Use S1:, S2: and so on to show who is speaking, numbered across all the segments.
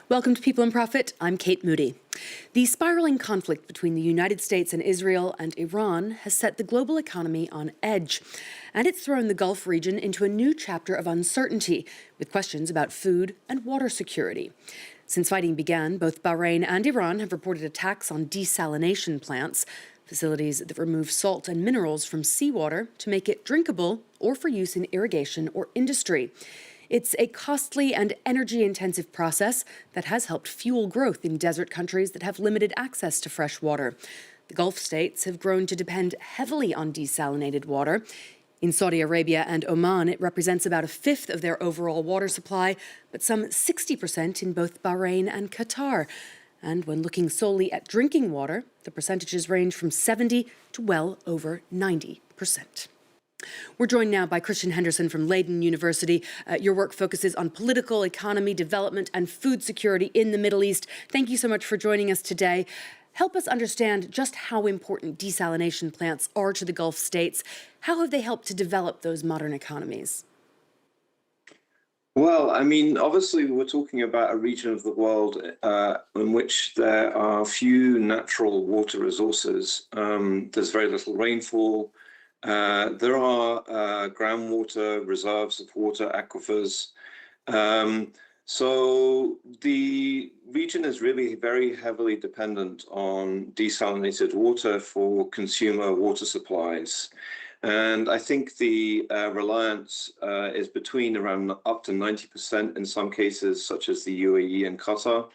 S1: Welcome to People and Profit. I'm Kate Moody. The spiraling conflict between the United States and Israel and Iran has set the global economy on edge. And it's thrown the Gulf region into a new chapter of uncertainty, with questions about food and water security. Since fighting began, both Bahrain and Iran have reported attacks on desalination plants, facilities that remove salt and minerals from seawater to make it drinkable or for use in irrigation or industry. It's a costly and energy-intensive process that has helped fuel growth in desert countries that have limited access to fresh water. The Gulf states have grown to depend heavily on desalinated water. In Saudi Arabia and Oman, it represents about a fifth of their overall water supply, but some 60% in both Bahrain and Qatar. And when looking solely at drinking water, the percentages range from 70 to well over 90%. We're joined now by Christian Henderson from Leiden University. Your work focuses on political, economy, development, and food security in the Middle East. Thank you so much for joining us today. Help us understand just how important desalination plants are to the Gulf states. How have they helped to develop those modern economies?
S2: Well, I mean, obviously, we're talking about a region of the world in which there are few natural water resources. There's very little rainfall. There are groundwater reserves of water, aquifers. So the region is really very heavily dependent on desalinated water for consumer water supplies. And I think the reliance is between around up to 90% in some cases, such as the UAE and Qatar,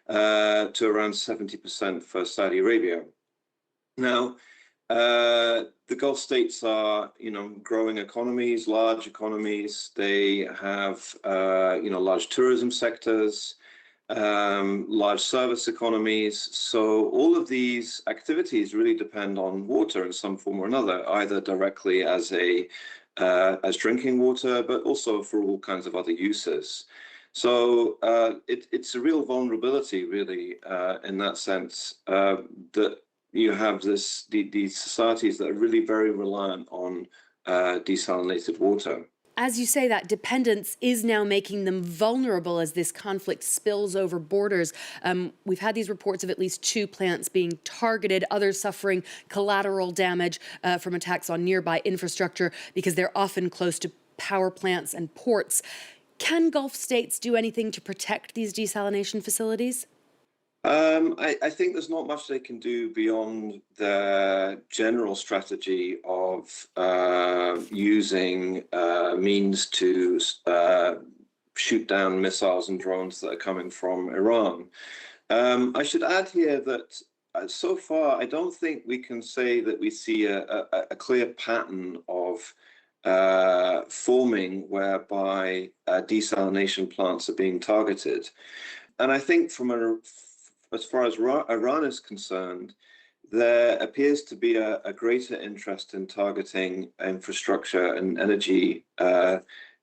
S2: to around 70% for Saudi Arabia. Now, the Gulf states are, growing economies, large economies. They have, large tourism sectors, large service economies. So all of these activities really depend on water in some form or another, either directly as drinking water, but also for all kinds of other uses. So it's a real vulnerability, really, in that sense, that you have these societies that are really very reliant on desalinated water.
S1: As you say, that dependence is now making them vulnerable as this conflict spills over borders. We've had these reports of at least 2 plants being targeted, others suffering collateral damage from attacks on nearby infrastructure because they're often close to power plants and ports. Can Gulf states do anything to protect these desalination facilities?
S2: I think there's not much they can do beyond the general strategy of using means to shoot down missiles and drones that are coming from Iran. I should add here that so far, I don't think we can say that we see a clear pattern of forming whereby desalination plants are being targeted. And I think as far as Iran is concerned, there appears to be a greater interest in targeting infrastructure and energy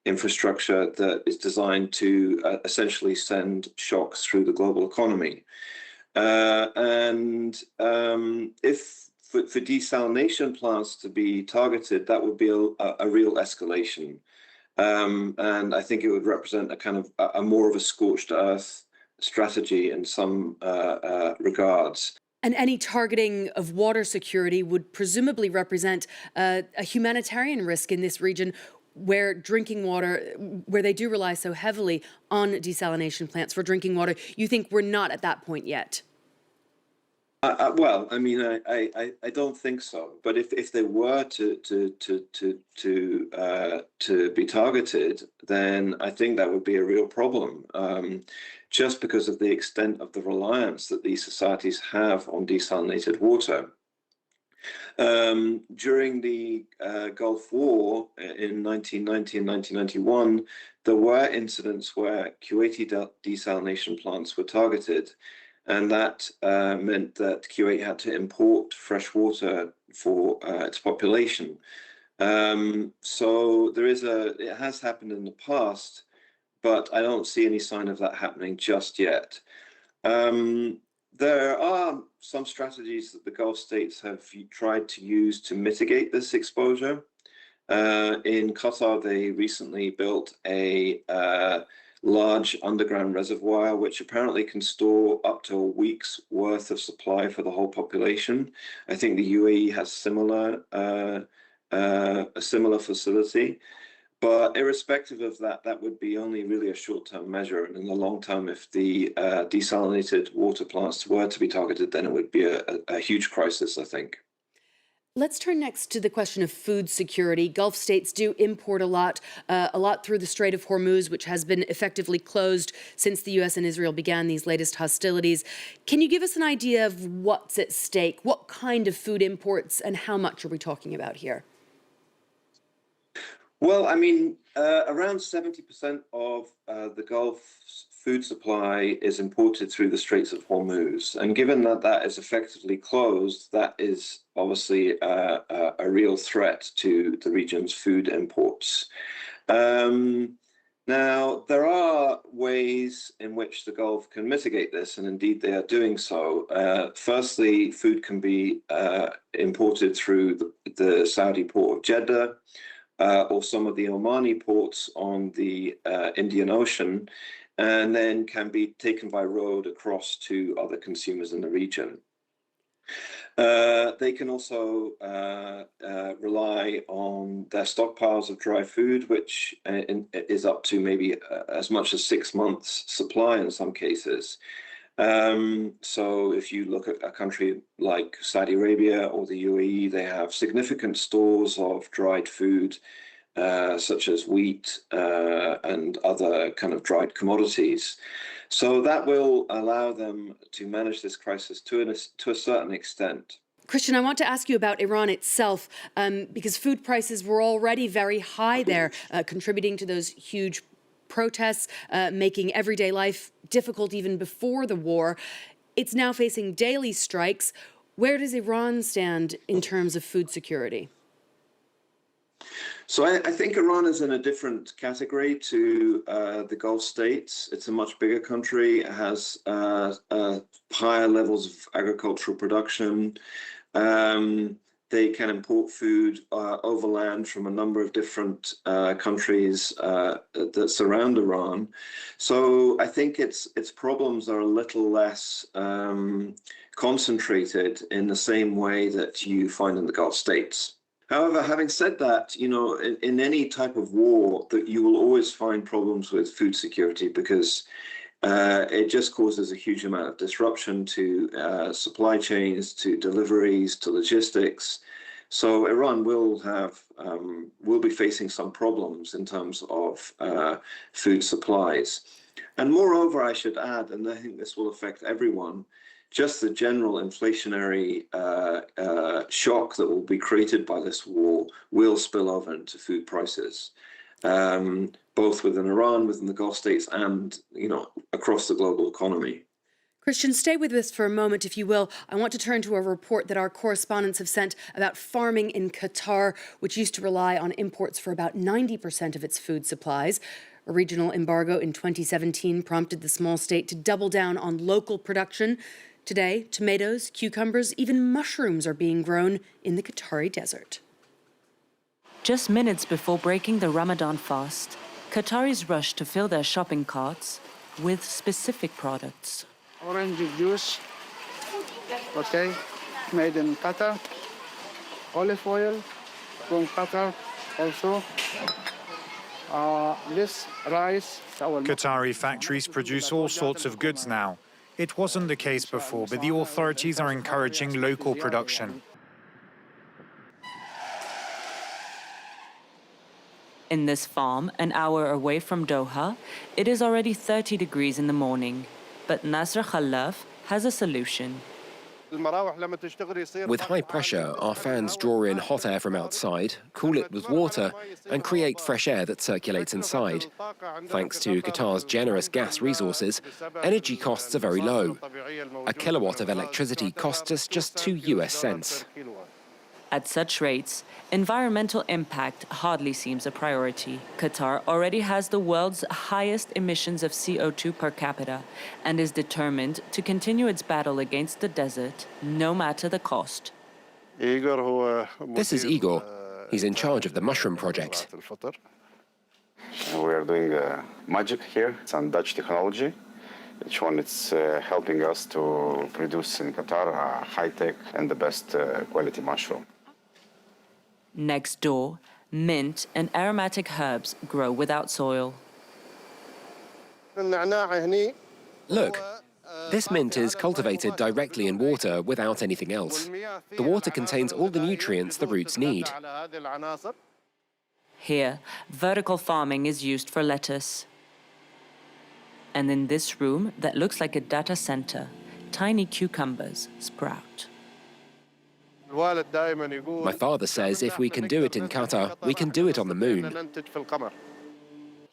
S2: infrastructure that is designed to essentially send shocks through the global economy. If for desalination plants to be targeted, that would be a real escalation. And I think it would represent a kind of a more of a scorched earth strategy in some regards.
S1: And any targeting of water security would presumably represent a humanitarian risk in this region where drinking water, where they do rely so heavily on desalination plants for drinking water. You think we're not at that point yet?
S2: Well, I mean, I don't think so. But if they were to be targeted, then I think that would be a real problem, just because of the extent of the reliance that these societies have on desalinated water. During the Gulf War in 1990 and 1991, there were incidents where Kuwaiti desalination plants were targeted. And that meant that Kuwait had to import fresh water for its population. So it has happened in the past, but I don't see any sign of that happening just yet. There are some strategies that the Gulf states have tried to use to mitigate this exposure. In Qatar, they recently built a large underground reservoir, which apparently can store up to a week's worth of supply for the whole population. I think the UAE has a similar facility. But irrespective of that, that would be only really a short-term measure. And in the long term, if the desalinated water plants were to be targeted, then it would be a huge crisis, I think.
S1: Let's turn next to the question of food security. Gulf states do import a lot through the Strait of Hormuz, which has been effectively closed since the U.S. and Israel began these latest hostilities. Can you give us an idea of what's at stake? What kind of food imports and how much are we talking about here?
S2: Well, I mean, around 70% of the Gulf's food supply is imported through the Straits of Hormuz. And given that that is effectively closed, that is obviously a real threat to the region's food imports. Now, there are ways in which the Gulf can mitigate this, and indeed they are doing so. Firstly, food can be imported through the Saudi port of Jeddah, or some of the Omani ports on the Indian Ocean, and then can be taken by road across to other consumers in the region. They can also rely on their stockpiles of dry food, which is up to maybe as much as 6 months' supply in some cases. So if you look at a country like Saudi Arabia or the UAE, they have significant stores of dried food, such as wheat and other kind of dried commodities. So that will allow them to manage this crisis to a certain extent.
S1: Christian, I want to ask you about Iran itself, because food prices were already very high there, contributing to those huge protests, making everyday life difficult even before the war. It's now facing daily strikes. Where does Iran stand in terms of food security?
S2: So I think Iran is in a different category to the Gulf states. It's a much bigger country. It has higher levels of agricultural production. They can import food overland from a number of different countries that surround Iran. So I think its problems are a little less concentrated in the same way that you find in the Gulf states. However, having said that, you know, in any type of war, that you will always find problems with food security because it just causes a huge amount of disruption to supply chains, to deliveries, to logistics. So Iran will be facing some problems in terms of food supplies. And moreover, I should add, and I think this will affect everyone, just the general inflationary shock that will be created by this war will spill over into food prices, both within Iran, within the Gulf states, and across the global economy.
S1: Christian, stay with us for a moment, if you will. I want to turn to a report that our correspondents have sent about farming in Qatar, which used to rely on imports for about 90% of its food supplies. A regional embargo in 2017 prompted the small state to double down on local production. Today, tomatoes, cucumbers, even mushrooms are being grown in the Qatari desert.
S3: Just minutes before breaking the Ramadan fast, Qataris rush to fill their shopping carts with specific products.
S4: Orange juice, okay, made in Qatar. Olive oil from Qatar also. This rice.
S5: Qatari factories produce all sorts of goods now. It wasn't the case before, but the authorities are encouraging local production.
S3: In this farm, an hour away from Doha, it is already 30 degrees in the morning. But Nasr Khalaf has a solution.
S6: With high pressure, our fans draw in hot air from outside, cool it with water, and create fresh air that circulates inside. Thanks to Qatar's generous gas resources, energy costs are very low. A kilowatt of electricity costs us just 2 US cents.
S3: At such rates, environmental impact hardly seems a priority. Qatar already has the world's highest emissions of CO2 per capita and is determined to continue its battle against the desert, no matter the cost.
S6: This is Igor. He's in charge of the mushroom project.
S7: We are doing magic here. It's on Dutch technology. Each one it's helping us to produce in Qatar a high-tech and the best quality mushroom.
S3: Next door, mint and aromatic herbs grow without soil.
S6: Look, this mint is cultivated directly in water without anything else. The water contains all the nutrients the roots need.
S3: Here, vertical farming is used for lettuce. And in this room that looks like a data center, tiny cucumbers sprout.
S6: My father says if we can do it in Qatar, we can do it on the moon.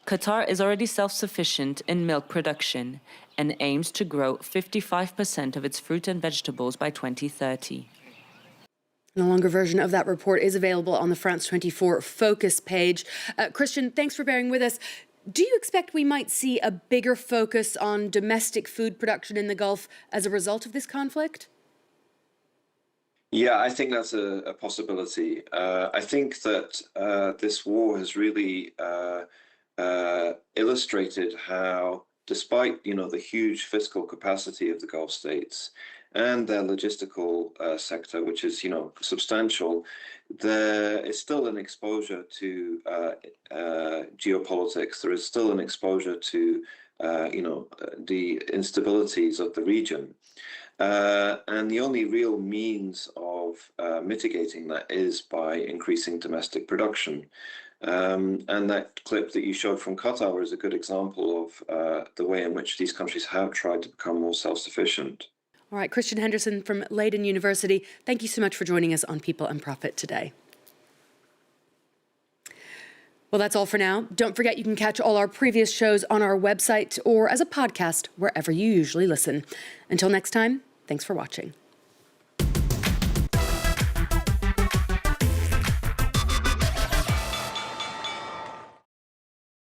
S3: Qatar is already self-sufficient in milk production and aims to grow 55% of its fruit and vegetables by 2030.
S1: A longer version of that report is available on the France 24 Focus page. Christian, thanks for bearing with us. Do you expect we might see a bigger focus on domestic food production in the Gulf as a result of this conflict?
S2: Yeah, I think that's a possibility. I think that this war has really illustrated how, despite the huge fiscal capacity of the Gulf states and their logistical sector, which is substantial, there is still an exposure to geopolitics. There is still an exposure to the instabilities of the region. And the only real means of mitigating that is by increasing domestic production. And that clip that you showed from Qatar is a good example of the way in which these countries have tried to become more self-sufficient.
S1: All right, Christian Henderson from Leiden University, thank you so much for joining us on People and Profit today. Well, that's all for now. Don't forget you can catch all our previous shows on our website or as a podcast wherever you usually listen. Until next time, thanks for watching.